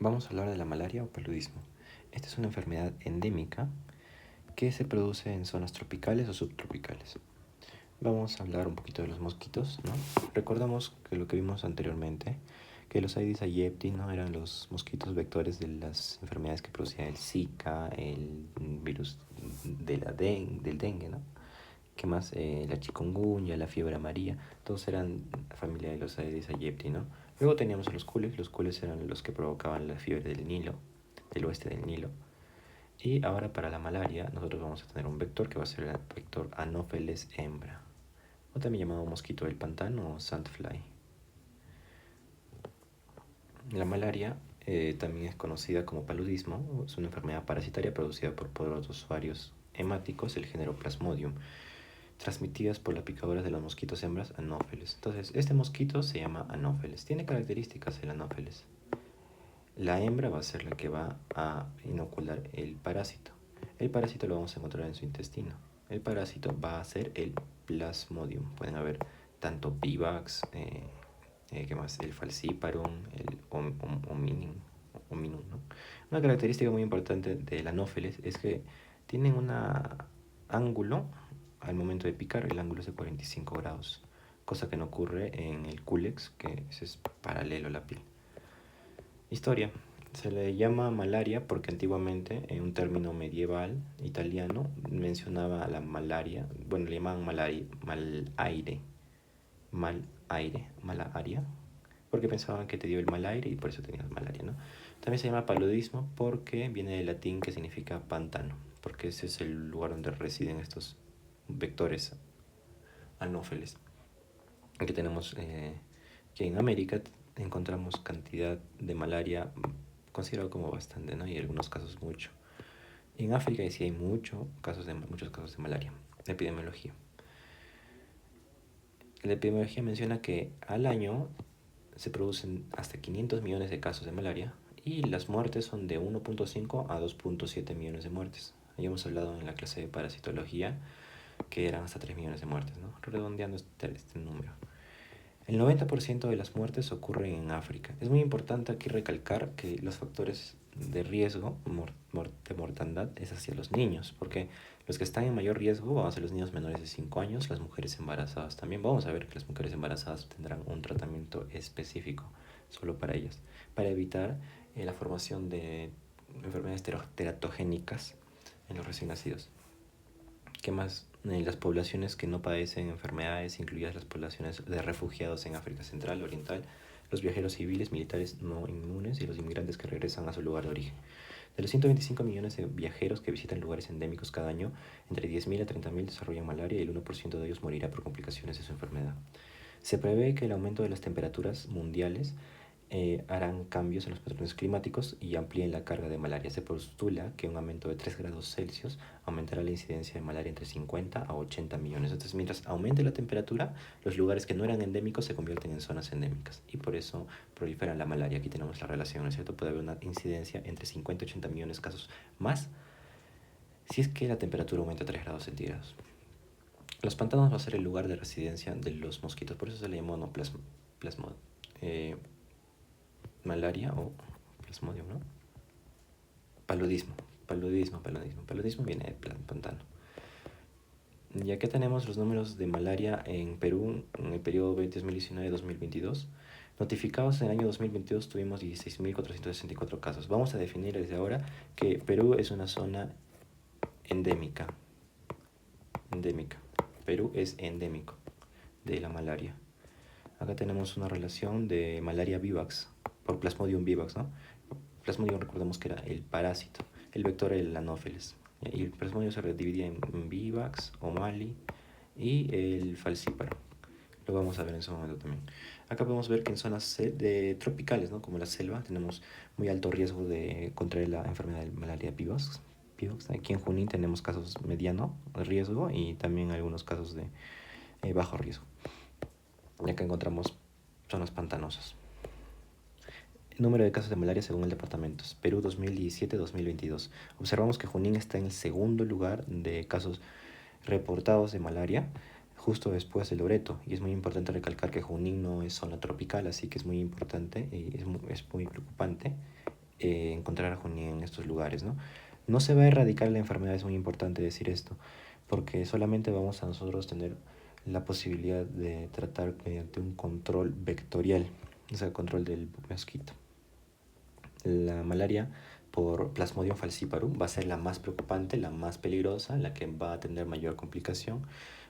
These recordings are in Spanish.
Vamos a hablar de la malaria o paludismo. Esta es una enfermedad endémica que se produce en zonas tropicales o subtropicales. Vamos a hablar un poquito de los mosquitos, ¿no? Recordamos que lo que vimos anteriormente, que los Aedes aegypti, ¿no?, eran los mosquitos vectores de las enfermedades que producía el Zika, el virus del dengue, ¿no? ¿Qué más? La chikungunya, la fiebre amarilla, todos eran familia de los Aedes aegypti, ¿no? Luego teníamos a los cules eran los que provocaban la fiebre del Nilo, del oeste del Nilo. Y ahora para la malaria nosotros vamos a tener un vector que va a ser el vector Anopheles hembra, o también llamado mosquito del pantano o sandfly. La malaria también es conocida como paludismo, es una enfermedad parasitaria producida por protozoarios hemáticos del género Plasmodium, transmitidas por las picaduras de los mosquitos hembras Anopheles. Entonces, este mosquito se llama Anopheles. Tiene características el Anopheles. La hembra va a ser la que va a inocular el parásito. El parásito lo vamos a encontrar en su intestino. El parásito va a ser el Plasmodium. Pueden haber tanto Vivax, ¿qué más? El Falciparum, el Hominum, ¿no? Una característica muy importante del Anopheles es que tienen un ángulo al momento de picar, el ángulo es de 45 grados, cosa que no ocurre en el Culex, que es paralelo a la piel. Historia. Se le llama malaria porque antiguamente, en un término medieval italiano, mencionaba la malaria, bueno, le llamaban malaria, porque pensaban que te dio el mal aire y por eso tenías malaria, ¿no? También se llama paludismo porque viene del latín que significa pantano, porque ese es el lugar donde residen estos vectores anófeles. Aquí tenemos que en América encontramos cantidad de malaria considerado como bastante, ¿no? Y en algunos casos mucho. En África sí hay muchos casos de malaria. La epidemiología. La epidemiología menciona que al año se producen hasta 500 millones de casos de malaria y las muertes son de 1.5 a 2.7 millones de muertes. Ya hemos hablado en la clase de parasitología que eran hasta 3 millones de muertes, ¿no? Redondeando este número. El 90% de las muertes ocurren en África. Es muy importante aquí recalcar que los factores de riesgo de mortandad es hacia los niños, porque los que están en mayor riesgo van a ser los niños menores de 5 años, las mujeres embarazadas también. Vamos a ver que las mujeres embarazadas tendrán un tratamiento específico solo para ellas, para evitar la formación de enfermedades teratogénicas en los recién nacidos. ¿Qué más? Las poblaciones que no padecen enfermedades, incluidas las poblaciones de refugiados en África Central, Oriental, los viajeros civiles, militares no inmunes y los inmigrantes que regresan a su lugar de origen. De los 125 millones de viajeros que visitan lugares endémicos cada año, entre 10.000 a 30.000 desarrollan malaria y el 1% de ellos morirá por complicaciones de su enfermedad. Se prevé que el aumento de las temperaturas mundiales harán cambios en los patrones climáticos y amplíen la carga de malaria. Se postula que un aumento de 3 grados Celsius aumentará la incidencia de malaria entre 50 a 80 millones. Entonces, mientras aumente la temperatura, los lugares que no eran endémicos se convierten en zonas endémicas y por eso prolifera la malaria. Aquí tenemos la relación, ¿no es cierto? Puede haber una incidencia entre 50 y 80 millones de casos más si es que la temperatura aumenta a 3 grados centígrados. Los pantanos va a ser el lugar de residencia de los mosquitos, por eso se le llama malaria o plasmodium, ¿no? Paludismo. Paludismo viene de pantano. Y acá tenemos los números de malaria en Perú en el periodo 2019-2022. Notificados en el año 2022 tuvimos 16.464 casos. Vamos a definir desde ahora que Perú es una zona endémica. Perú es endémico de la malaria. Acá tenemos una relación de malaria vivax por Plasmodium vivax, ¿no? Plasmodium, recordemos que era el parásito, el vector era el Anopheles. Y el Plasmodium se dividía en vivax, O'Malley y el falciparum. Lo vamos a ver en su momento también. Acá podemos ver que en zonas tropicales, ¿no?, como la selva, tenemos muy alto riesgo de contraer la enfermedad de malaria vivax. Aquí en Junín tenemos casos mediano riesgo y también algunos casos de bajo riesgo. Y acá encontramos zonas pantanosas. El número de casos de malaria según el departamento. Perú 2017-2022. Observamos que Junín está en el segundo lugar de casos reportados de malaria, justo después de Loreto. Y es muy importante recalcar que Junín no es zona tropical, así que es muy importante y es muy preocupante encontrar ajonía en estos lugares, ¿no? No se va a erradicar la enfermedad, es muy importante decir esto, porque solamente vamos a nosotros tener la posibilidad de tratar mediante un control vectorial, o sea, control del mosquito. La malaria por Plasmodium falciparum va a ser la más preocupante, la más peligrosa, la que va a tener mayor complicación,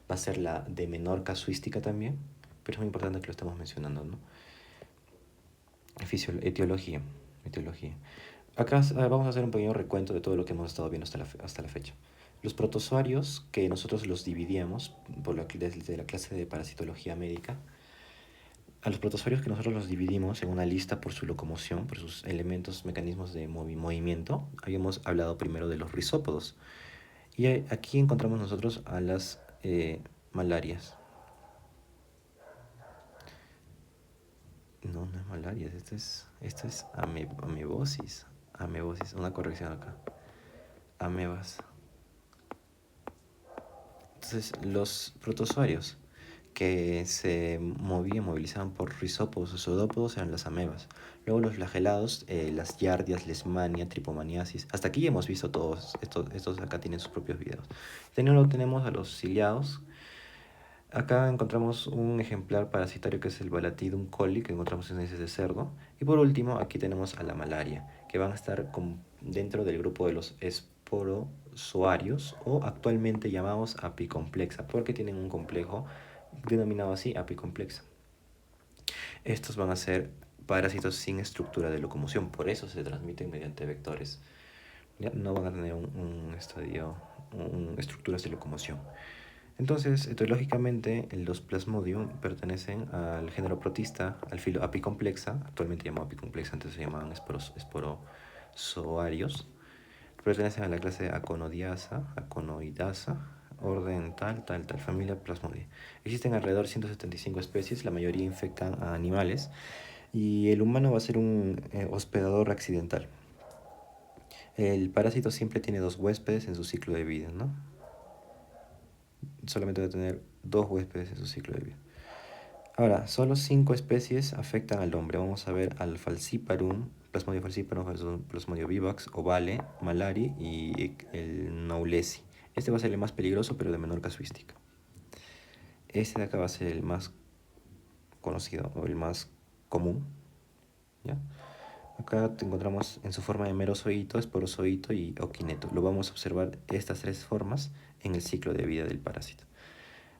va a ser la de menor casuística también, pero es muy importante que lo estemos mencionando, ¿no? Etiología. Acá vamos a hacer un pequeño recuento de todo lo que hemos estado viendo hasta la fecha. Los protozoarios, que nosotros los dividíamos desde la clase de parasitología médica, a los protozoarios que nosotros los dividimos en una lista por su locomoción, por sus elementos, mecanismos de movimiento, habíamos hablado primero de los rizópodos. Y aquí encontramos nosotros a las malarias. No, no es malarias, esto es amebosis. Amebosis, una corrección acá. Amebas. Entonces, los protozoarios que se movilizaban por rizópodos o pseudópodos eran las amebas. Luego los flagelados, las giardias, leishmania, tripomaniasis. Hasta aquí hemos visto todos, estos acá tienen sus propios videos. Luego tenemos a los ciliados. Acá encontramos un ejemplar parasitario que es el Balatidum coli, que encontramos en heces de cerdo. Y por último, aquí tenemos a la malaria, que van a estar dentro del grupo de los esporozoarios, o actualmente llamados apicomplexa, porque tienen un complejo denominado así, apicomplexa. Estos van a ser parásitos sin estructura de locomoción, por eso se transmiten mediante vectores. ¿Ya? No van a tener estructuras de locomoción. Entonces, etiológicamente, los Plasmodium pertenecen al género protista, al filo apicomplexa, actualmente llamado apicomplexa, antes se llamaban esporozoarios. Pertenecen a la clase Aconoidasa, orden tal, familia Plasmodium. Existen alrededor de 175 especies, la mayoría infectan a animales, y el humano va a ser un hospedador accidental. El parásito siempre tiene 2 huéspedes en su ciclo de vida, ¿no? Solamente va a tener 2 huéspedes en su ciclo de vida. Ahora, solo 5 especies afectan al hombre. Vamos a ver al Falciparum, Plasmodium falciparum, Plasmodium vivax, Ovale, Malari y el Naulesi. Este va a ser el más peligroso, pero de menor casuística. Este de acá va a ser el más conocido o el más común, ¿ya? Acá te encontramos en su forma de merozoito, esporozoito y oquineto. Lo vamos a observar estas 3 formas en el ciclo de vida del parásito.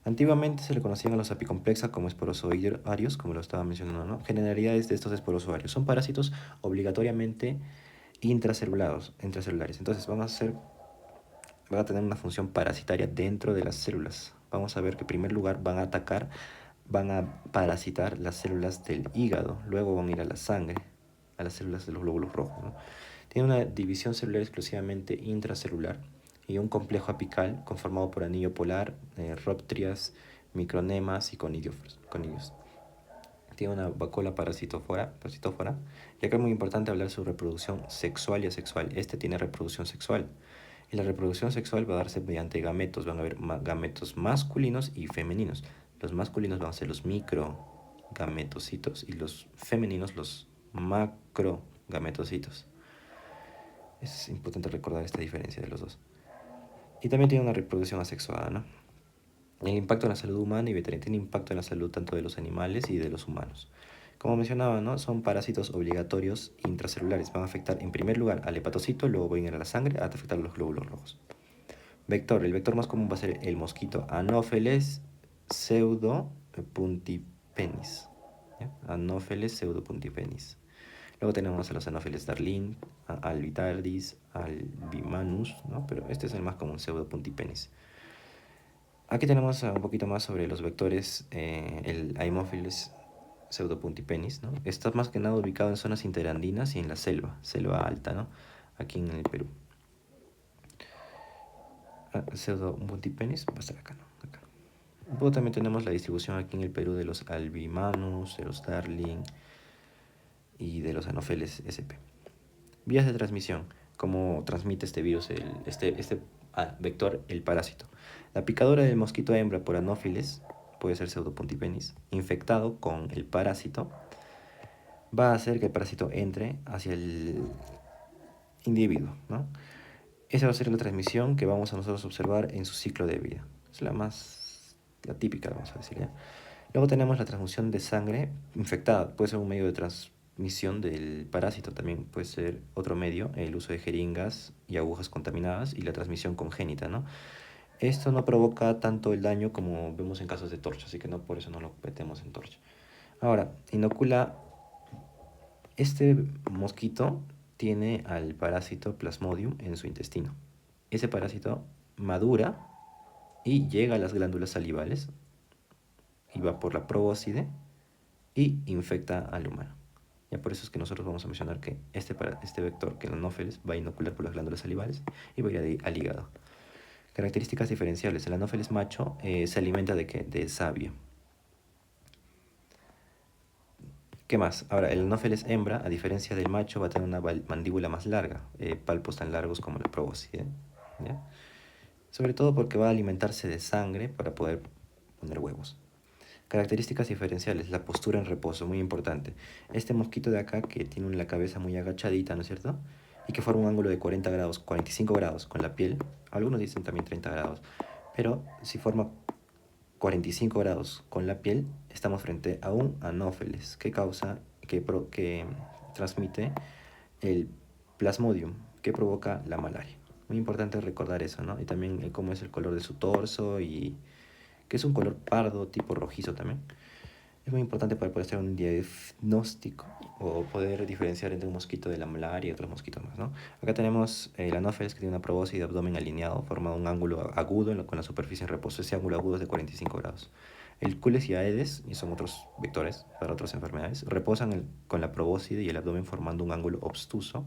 Antiguamente se le conocían a los apicomplexa como esporozoarios, como lo estaba mencionando, ¿no? Generalidades de estos esporozoarios. Son parásitos obligatoriamente intracelares. Entonces van a tener una función parasitaria dentro de las células. Vamos a ver que en primer lugar van a parasitar las células del hígado. Luego van a ir a la sangre, a las células de los glóbulos rojos, ¿no? Tiene una división celular exclusivamente intracelular y un complejo apical conformado por anillo polar, róptrias, micronemas y conidios. Tiene una vacuola parasitófora, y acá es muy importante hablar sobre reproducción sexual y asexual. Este tiene reproducción sexual. Y la reproducción sexual va a darse mediante gametos. Van a haber gametos masculinos y femeninos. Los masculinos van a ser los microgametocitos y los femeninos los macrogametocitos. Es importante recordar esta diferencia de los dos. Y también tiene una reproducción asexuada, ¿no? El impacto en la salud humana y veterinaria tiene impacto en la salud tanto de los animales y de los humanos. Como mencionaba, ¿no? Son parásitos obligatorios intracelulares. Van a afectar en primer lugar al hepatocito, luego van a ir a la sangre hasta afectar a los glóbulos rojos. Vector. El vector más común va a ser el mosquito Anopheles pseudopuntipenis. ¿Ya? Anopheles pseudopuntipenis. Luego tenemos a los Anopheles darling, a Albitardis, Albimanus, ¿no? Pero este es el más común, pseudopuntipenis. Aquí tenemos un poquito más sobre los vectores, el Haemophilus pseudopuntipenis, ¿no? Está más que nada ubicado en zonas interandinas y en la selva alta, ¿no? Aquí en el Perú. Pseudopuntipenis va a estar acá, ¿no? Acá. Luego también tenemos la distribución aquí en el Perú de los Albimanus, de los Darling y de los Anopheles sp. Vías de transmisión. ¿Cómo transmite este virus, este vector, el parásito? La picadura del mosquito hembra por Anopheles, puede ser pseudopuntipenis, infectado con el parásito, va a hacer que el parásito entre hacia individuo, ¿no? Esa va a ser la transmisión que vamos a nosotros observar en su ciclo de vida. Es la típica, vamos a decir, ¿ya? Luego tenemos la transfusión de sangre infectada. Puede ser un medio de transmisión del parásito, también puede ser otro medio, el uso de jeringas y agujas contaminadas y la transmisión congénita, ¿no? Esto no provoca tanto el daño como vemos en casos de torcha, así que no, por eso no lo metemos en torcha. Ahora, inocula, este mosquito tiene al parásito Plasmodium en su intestino. Ese parásito madura y llega a las glándulas salivales y va por la probóscide y infecta al humano. Ya por eso es que nosotros vamos a mencionar que este vector, que el anófeles, va a inocular por las glándulas salivales y va a ir al hígado. Características diferenciales. El anófeles macho se alimenta de ¿qué? De savia. ¿Qué más? Ahora, el anófeles hembra, a diferencia del macho, va a tener una mandíbula más larga, palpos tan largos como la probóscide, ¿ya? Sobre todo porque va a alimentarse de sangre para poder poner huevos. Características diferenciales, la postura en reposo, muy importante. Este mosquito de acá que tiene la cabeza muy agachadita, ¿no es cierto? Y que forma un ángulo de 40 grados, 45 grados con la piel, algunos dicen también 30 grados, pero si forma 45 grados con la piel, estamos frente a un anófeles que que transmite el plasmodium, que provoca la malaria. Muy importante recordar eso, ¿no? Y también cómo es el color de su torso y que es un color pardo, tipo rojizo también. Es muy importante para poder hacer un diagnóstico o poder diferenciar entre un mosquito de la malaria y otros mosquitos más, ¿no? Acá tenemos el anófeles que tiene una probóscide de abdomen alineado, forma un ángulo agudo con la superficie en reposo. Ese ángulo agudo es de 45 grados. El Cules y Aedes, y son otros vectores para otras enfermedades, reposan con la probóscide y el abdomen formando un ángulo obstuso.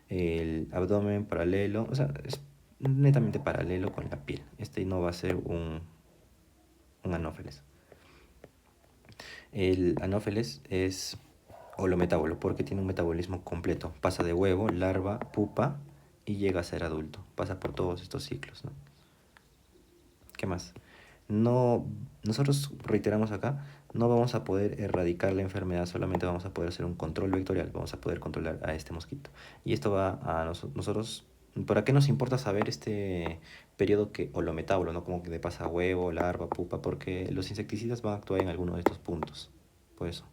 El abdomen paralelo, o sea, es netamente paralelo con la piel. Este no va a ser un anófeles. El anófeles es holometábolo porque tiene un metabolismo completo. Pasa de huevo, larva, pupa y llega a ser adulto. Pasa por todos estos ciclos, ¿no? ¿Qué más? No, nosotros reiteramos acá, no vamos a poder erradicar la enfermedad, solamente vamos a poder hacer un control vectorial, vamos a poder controlar a este mosquito. Y esto va a nosotros, ¿para qué nos importa saber este periodo que holometábolo, ¿no? Como que de pasa huevo, larva, pupa? Porque los insecticidas van a actuar en alguno de estos puntos. Por eso.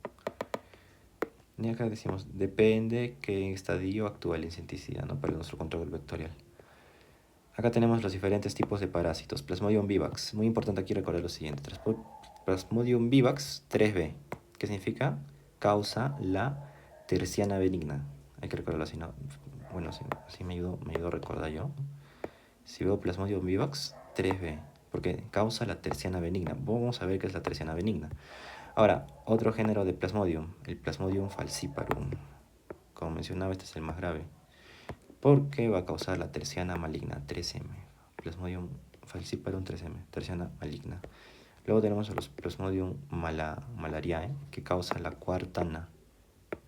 Y acá decimos, depende qué estadio actúa el insecticida, ¿no? Para nuestro control vectorial. Acá tenemos los diferentes tipos de parásitos. Plasmodium vivax. Muy importante aquí recordar lo siguiente. Plasmodium vivax 3b. ¿Qué significa? Causa la terciana benigna. Hay que recordarlo así, ¿no? Bueno, así me ayudó a recordar yo. Si veo Plasmodium vivax 3b. Porque causa la terciana benigna. Vamos a ver qué es la terciana benigna. Ahora, otro género de Plasmodium. El Plasmodium falciparum. Como mencionaba, este es el más grave, porque va a causar la terciana maligna, 3M. Plasmodium falciparum 3M, terciana maligna. Luego tenemos a los Plasmodium malariae, que causa la cuartana,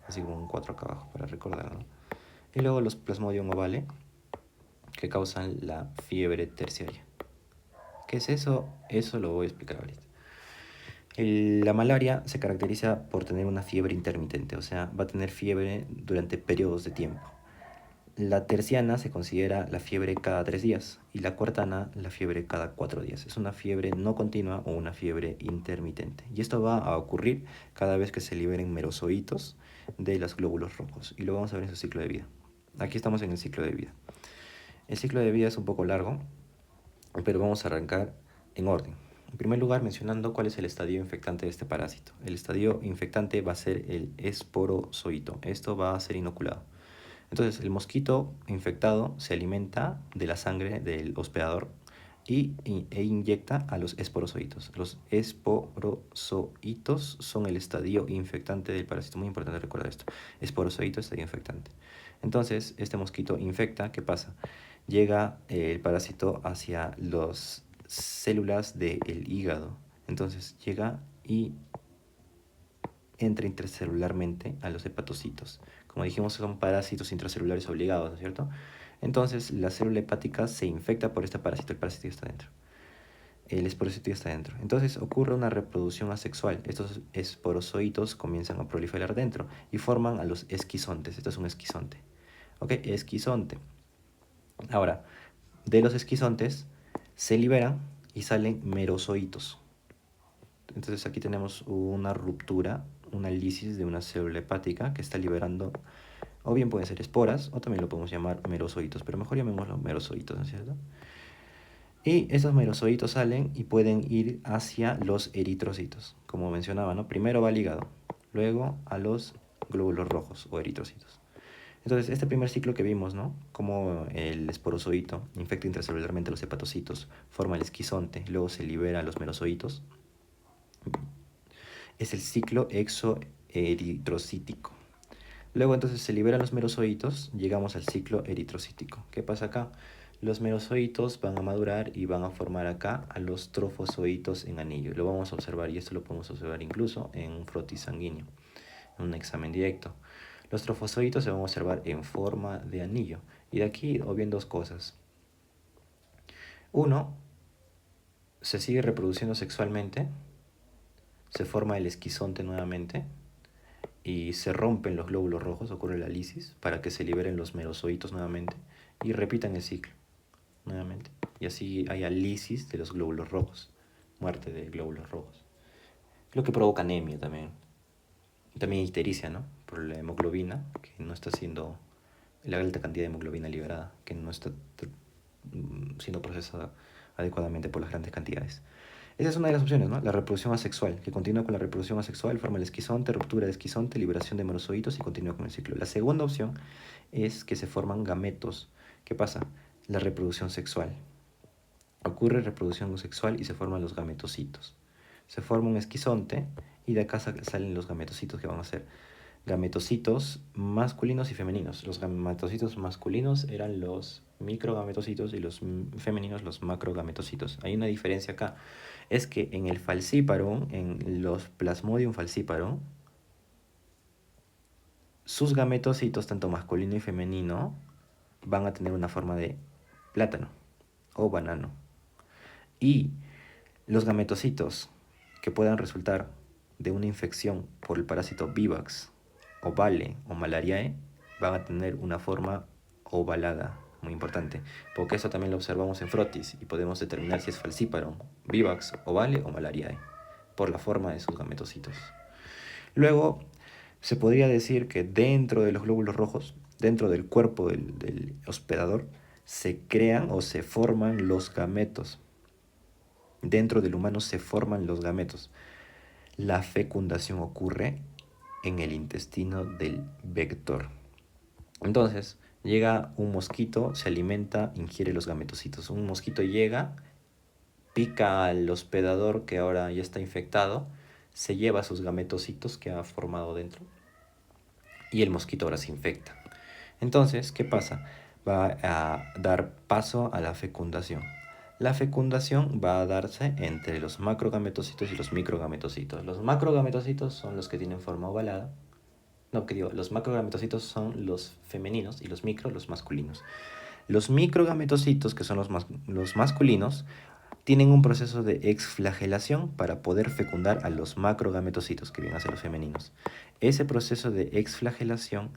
así como un 4 acá abajo para recordarlo. Y luego los Plasmodium ovale, que causan la fiebre terciaria. ¿Qué es eso? Eso lo voy a explicar ahorita. La malaria se caracteriza por tener una fiebre intermitente, o sea, va a tener fiebre durante periodos de tiempo. La terciana se considera la fiebre cada 3 días y la cuartana la fiebre cada 4 días. Es una fiebre no continua o una fiebre intermitente. Y esto va a ocurrir cada vez que se liberen merozoitos de los glóbulos rojos. Y lo vamos a ver en su ciclo de vida. Aquí estamos en el ciclo de vida. El ciclo de vida es un poco largo, pero vamos a arrancar en orden. En primer lugar, mencionando cuál es el estadio infectante de este parásito. El estadio infectante va a ser el esporozoito. Esto va a ser inoculado. Entonces, el mosquito infectado se alimenta de la sangre del hospedador e inyecta a los esporozoitos. Los esporozoitos son el estadio infectante del parásito. Muy importante recordar esto. Esporozoito, estadio infectante. Entonces, este mosquito infecta, ¿qué pasa? Llega el parásito hacia las células del hígado. Entonces, llega y entra intracelularmente a los hepatocitos. Como dijimos, son parásitos intracelulares obligados, ¿no es cierto? Entonces, la célula hepática se infecta por este parásito, el parásito ya está dentro. El esporocito ya está dentro. Entonces ocurre una reproducción asexual. Estos esporozoitos comienzan a proliferar dentro y forman a los esquizontes. Esto es un esquizonte. ¿Ok? Esquizonte. Ahora, de los esquizontes se liberan y salen merozoitos. Entonces aquí tenemos una ruptura, una lisis de una célula hepática que está liberando, o bien pueden ser esporas, o también lo podemos llamar merozoitos, pero mejor llamémoslo merozoitos, ¿no es cierto? Y esos merozoitos salen y pueden ir hacia los eritrocitos, como mencionaba, ¿no? Primero va al hígado, luego a los glóbulos rojos o eritrocitos. Entonces, este primer ciclo que vimos, ¿no? Como el esporozoito infecta intracelularmente los hepatocitos, forma el esquizonte, luego se libera a los merozoitos, es el ciclo exoeritrocítico. Luego entonces se liberan los merozoitos, llegamos al ciclo eritrocítico. ¿Qué pasa acá? Los merozoitos van a madurar y van a formar acá a los trofozoitos en anillo. Lo vamos a observar y esto lo podemos observar incluso en un frotis sanguíneo, en un examen directo. Los trofozoitos se van a observar en forma de anillo. Y de aquí obvian dos cosas. Uno, se sigue reproduciendo sexualmente, se forma el esquizonte nuevamente y se rompen los glóbulos rojos, ocurre la lisis, para que se liberen los merozoitos nuevamente y repitan el ciclo nuevamente. Y así haya lisis de los glóbulos rojos, muerte de glóbulos rojos. Lo que provoca anemia también. También ictericia, ¿no? Por la hemoglobina, que no está siendo, la alta cantidad de hemoglobina liberada, que no está siendo procesada adecuadamente por las grandes cantidades. Esa es una de las opciones, ¿no? La reproducción asexual, que continúa con la reproducción asexual, forma el esquizonte, ruptura de esquizonte, liberación de merozoitos y continúa con el ciclo. La segunda opción es que se forman gametos. ¿Qué pasa? La reproducción sexual. Ocurre reproducción sexual y se forman los gametocitos. Se forma un esquizonte y de acá salen los gametocitos que van a ser gametocitos masculinos y femeninos. Los gametocitos masculinos eran los microgametocitos y los femeninos los macrogametocitos. Hay una diferencia acá. Es que en el falciparum, en los Plasmodium falciparum, sus gametocitos, tanto masculino y femenino, van a tener una forma de plátano o banano. Y los gametocitos que puedan resultar de una infección por el parásito Vivax, o Vale o Malariae, van a tener una forma ovalada, muy importante, porque eso también lo observamos en frotis y podemos determinar si es falciparum, Vivax, Ovale o Malariae, por la forma de sus gametocitos. Luego, se podría decir que dentro de los glóbulos rojos, dentro del cuerpo del hospedador, se crean o se forman los gametos. Dentro del humano se forman los gametos. La fecundación ocurre en el intestino del vector. Entonces, llega un mosquito, se alimenta, ingiere los gametocitos. Un mosquito llega, pica al hospedador que ahora ya está infectado, se lleva sus gametocitos que ha formado dentro y el mosquito ahora se infecta. Entonces, ¿qué pasa? Va a dar paso a la fecundación. La fecundación va a darse entre los macrogametocitos y los microgametocitos. Los macrogametocitos son los que tienen forma ovalada. No, que digo, los macrogametocitos son los femeninos y los micro, los masculinos. Los microgametocitos, que son los masculinos, tienen un proceso de exflagelación para poder fecundar a los macrogametocitos, que vienen a ser los femeninos. Ese proceso de exflagelación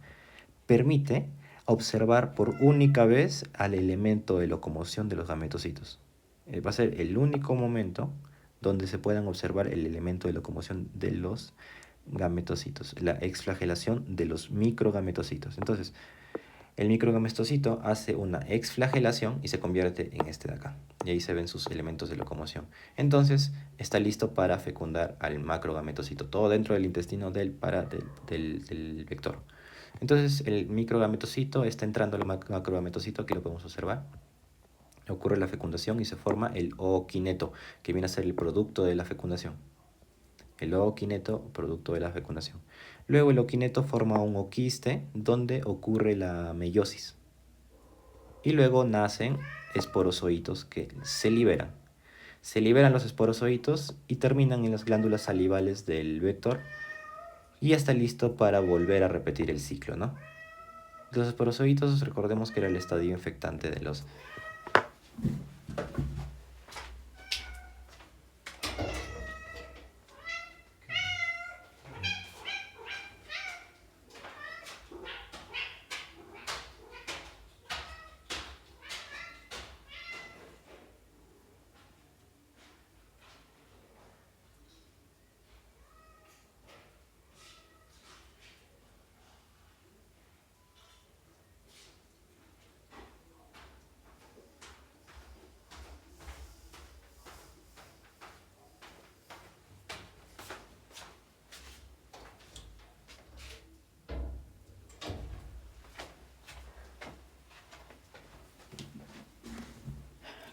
permite observar por única vez al elemento de locomoción de los gametocitos. Va a ser el único momento donde se puedan observar el elemento de locomoción de los gametocitos, la exflagelación de los microgametocitos. Entonces, el microgametocito hace una exflagelación y se convierte en este de acá. Y ahí se ven sus elementos de locomoción. Entonces, está listo para fecundar al macrogametocito, todo dentro del intestino del vector. Entonces, el microgametocito está entrando al macrogametocito, aquí lo podemos observar. Ocurre la fecundación y se forma el ooquineto, que viene a ser el producto de la fecundación. El ooquineto, producto de la fecundación. Luego el ooquineto forma un oquiste donde ocurre la meiosis. Y luego nacen esporozoitos que se liberan. Se liberan los esporozoitos y terminan en las glándulas salivales del vector y ya está listo para volver a repetir el ciclo, ¿no? Los esporozoitos, recordemos que era el estadio infectante de los...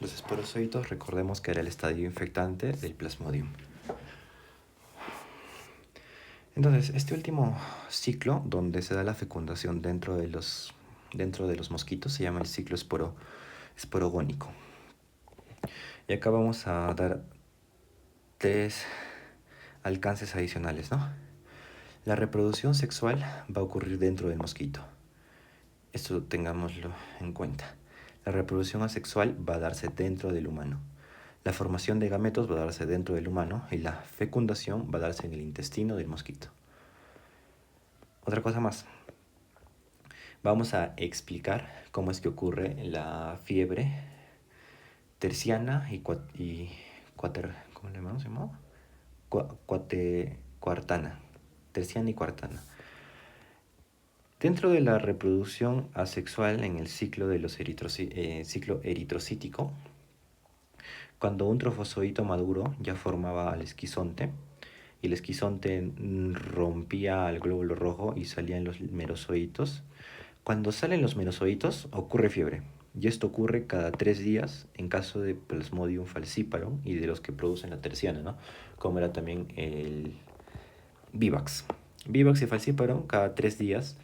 Los esporozoitos, recordemos que era el estadio infectante del Plasmodium. Entonces, este último ciclo, donde se da la fecundación dentro de los mosquitos, se llama el ciclo esporogónico. Y acá vamos a dar 3 alcances adicionales, ¿no? La reproducción sexual va a ocurrir dentro del mosquito. Esto tengámoslo en cuenta. La reproducción asexual va a darse dentro del humano. La formación de gametos va a darse dentro del humano y la fecundación va a darse en el intestino del mosquito. Otra cosa más. Vamos a explicar cómo es que ocurre la fiebre terciana y ¿cómo le llamamos? Cuartana. Terciana y cuartana. Dentro de la reproducción asexual en el ciclo de ciclo eritrocítico, cuando un trofozoito maduro ya formaba al esquizonte, y el esquizonte rompía al glóbulo rojo y salían los merozoitos. Cuando salen los merozoitos ocurre fiebre, y esto ocurre cada 3 días en caso de Plasmodium falciparum y de los que producen la terciana, ¿no? Como era también el Vivax. Vivax y falciparum cada 3 días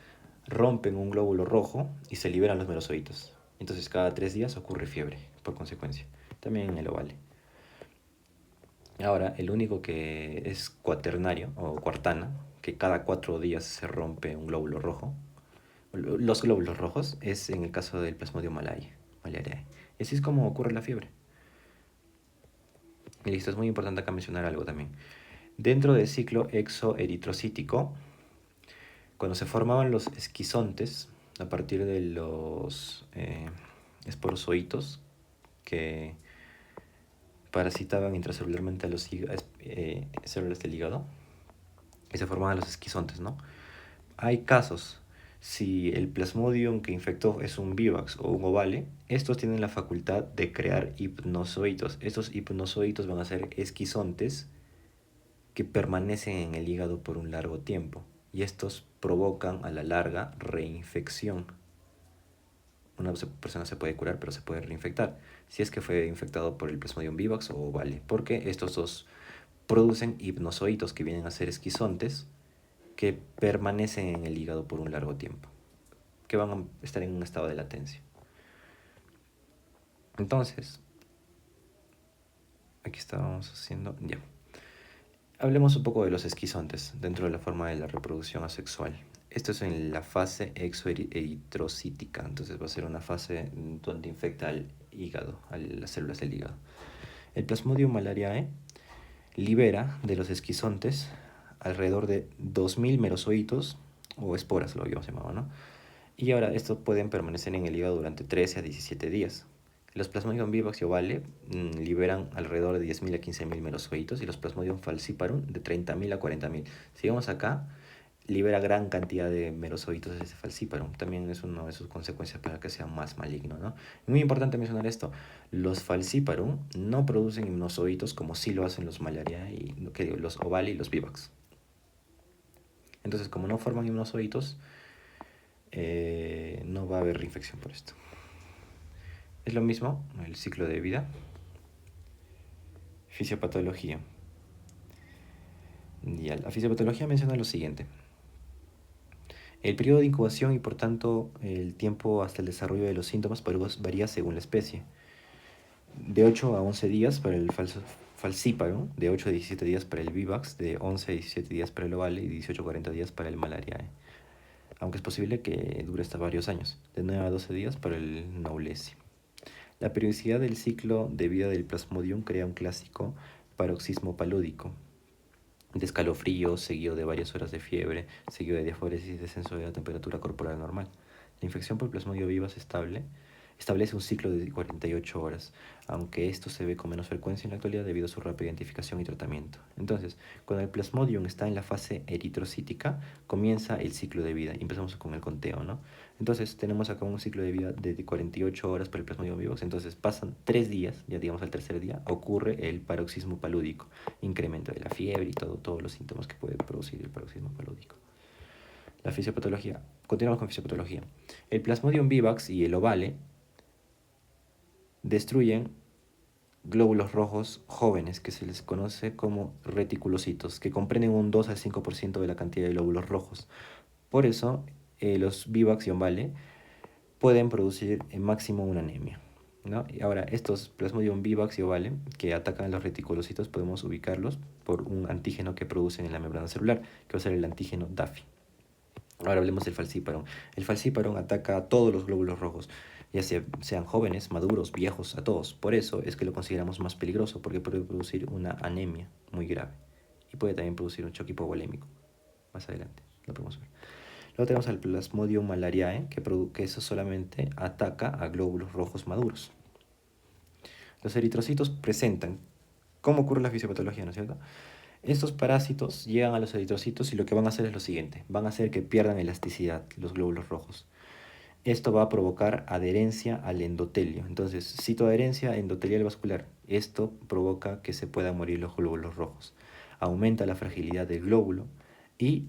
rompen un glóbulo rojo y se liberan los merozoitos. Entonces cada 3 días ocurre fiebre, por consecuencia. También en el ovale. Ahora, el único que es cuaternario o cuartana, que cada 4 días se rompe un glóbulo rojo, los glóbulos rojos, es en el caso del Plasmodium malariae. Y así es como ocurre la fiebre. Y listo, es muy importante acá mencionar algo también. Dentro del ciclo exoeritrocítico, cuando se formaban los esquizontes, a partir de los esporozoitos que parasitaban intracelularmente a las células del hígado, y se formaban los esquizontes, ¿no? Hay casos, si el plasmodium que infectó es un vivax o un ovale, estos tienen la facultad de crear hipnozoitos. Estos hipnozoitos van a ser esquizontes que permanecen en el hígado por un largo tiempo, y estos provocan a la larga reinfección. Una persona se puede curar, pero se puede reinfectar si es que fue infectado por el Plasmodium vivax o ovale, porque estos dos producen hipnozoitos que vienen a ser esquizontes que permanecen en el hígado por un largo tiempo, que van a estar en un estado de latencia. Entonces, aquí estábamos haciendo, ya. Hablemos un poco de los esquizontes dentro de la forma de la reproducción asexual. Esto es en la fase exoeritrocítica, entonces va a ser una fase donde infecta al hígado, a las células del hígado. El Plasmodium malariae libera de los esquizontes alrededor de 2000 merozoitos o esporas, lo habíamos llamado, ¿no? Y ahora estos pueden permanecer en el hígado durante 13 a 17 días. Los Plasmodium vivax y ovale liberan alrededor de 10.000 a 15.000 merozoitos, y los Plasmodium falciparum de 30.000 a 40.000. Si vemos acá, libera gran cantidad de merozoitos de ese falciparum. También es una de sus consecuencias para que sea más maligno, ¿no? Muy importante mencionar esto. Los falciparum no producen hipnozoitos como sí lo hacen los malariae y los ovale y los vivax. Entonces, como no forman hipnozoitos, no va a haber reinfección por esto. Es lo mismo el ciclo de vida. Fisiopatología. Ya, la fisiopatología menciona lo siguiente. El periodo de incubación y por tanto el tiempo hasta el desarrollo de los síntomas varía según la especie. De 8 a 11 días para el falciparum, de 8 a 17 días para el vivax, de 11 a 17 días para el ovale y 18 a 40 días para el malariae. Aunque es posible que dure hasta varios años, de 9 a 12 días para el Naulesi. La periodicidad del ciclo de vida del Plasmodium crea un clásico paroxismo palúdico, de escalofríos, seguido de varias horas de fiebre, seguido de diaforesis y descenso de la temperatura corporal normal. La infección por Plasmodium vivax establece un ciclo de 48 horas, aunque esto se ve con menos frecuencia en la actualidad debido a su rápida identificación y tratamiento. Entonces, cuando el Plasmodium está en la fase eritrocítica, comienza el ciclo de vida y empezamos con el conteo, ¿no? Entonces, tenemos acá un ciclo de vida de 48 horas para el Plasmodium vivax. Entonces, pasan 3 días, ya digamos al tercer día, ocurre el paroxismo palúdico, incremento de la fiebre y todos los síntomas que puede producir el paroxismo palúdico. La fisiopatología. Continuamos con fisiopatología. El Plasmodium vivax y el ovale destruyen glóbulos rojos jóvenes, que se les conoce como reticulocitos, que comprenden un 2 al 5% de la cantidad de glóbulos rojos. Por eso, los vivax-vale pueden producir en máximo una anemia, ¿no? Y ahora, estos Plasmodium vivax y ovale que atacan a los reticulocitos, podemos ubicarlos por un antígeno que producen en la membrana celular, que va a ser el antígeno DAFI. Ahora hablemos del falciparum. El falciparum ataca a todos los glóbulos rojos, ya sean jóvenes, maduros, viejos, a todos. Por eso es que lo consideramos más peligroso, porque puede producir una anemia muy grave y puede también producir un choque hipovolémico. Más adelante lo podemos ver. Luego tenemos al Plasmodium malariae, que eso solamente ataca a glóbulos rojos maduros. Los eritrocitos presentan, ¿cómo ocurre la fisiopatología, no es cierto? Estos parásitos llegan a los eritrocitos y lo que van a hacer es lo siguiente: van a hacer que pierdan elasticidad los glóbulos rojos. Esto va a provocar adherencia al endotelio. Entonces, citoadherencia endotelial vascular. Esto provoca que se puedan morir los glóbulos rojos. Aumenta la fragilidad del glóbulo y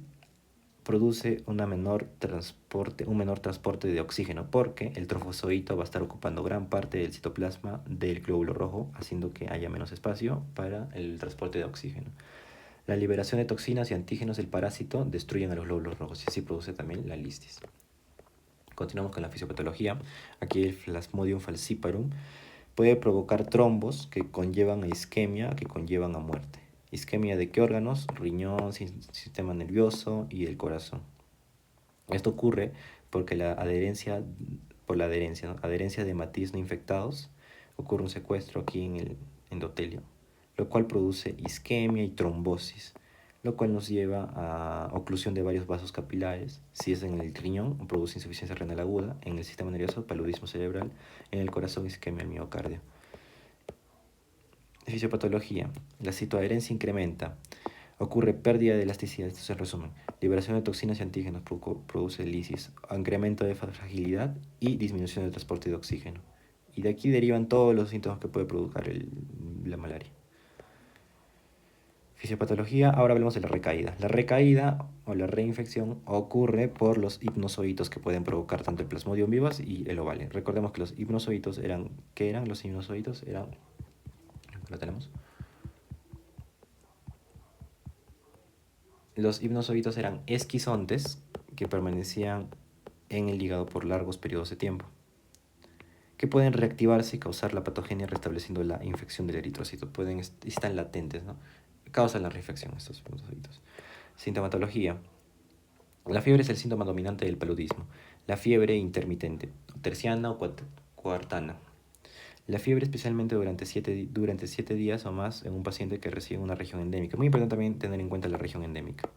produce un menor transporte de oxígeno, porque el trofozoito va a estar ocupando gran parte del citoplasma del glóbulo rojo, haciendo que haya menos espacio para el transporte de oxígeno. La liberación de toxinas y antígenos del parásito destruyen a los glóbulos rojos y así produce también la listis. Continuamos con la fisiopatología. Aquí el Plasmodium falciparum puede provocar trombos que conllevan a isquemia, que conllevan a muerte. ¿Isquemia de qué órganos? Riñón, sistema nervioso y el corazón. Esto ocurre porque por la adherencia, ¿no? Adherencia de matiz no infectados, ocurre un secuestro aquí en el endotelio, lo cual produce isquemia y trombosis, lo cual nos lleva a oclusión de varios vasos capilares. Si es en el riñón, produce insuficiencia renal aguda; en el sistema nervioso, paludismo cerebral; en el corazón, isquemia al miocardio. Fisiopatología. La citoadherencia incrementa. Ocurre pérdida de elasticidad, esto es el resumen. Liberación de toxinas y antígenos produce lisis, incremento de fragilidad y disminución del transporte de oxígeno. Y de aquí derivan todos los síntomas que puede provocar la malaria. Fisiopatología, ahora hablemos de la recaída. La recaída o la reinfección ocurre por los hipnozoitos que pueden provocar tanto el Plasmodium vivax y el ovale. Recordemos que los hipnozoitos eran, ¿qué eran? Los hipnozoitos eran, lo tenemos. Los hipnozoitos eran esquizontes que permanecían en el hígado por largos periodos de tiempo, que pueden reactivarse y causar la patogenia restableciendo la infección del eritrocito. Están latentes, ¿no? Causan la reinfección estos hipnozoitos. Sintomatología. La fiebre es el síntoma dominante del paludismo. La fiebre intermitente, terciana o cuartana. La fiebre especialmente durante 7 días o más en un paciente que reside en una región endémica. Muy importante también tener en cuenta la región endémica.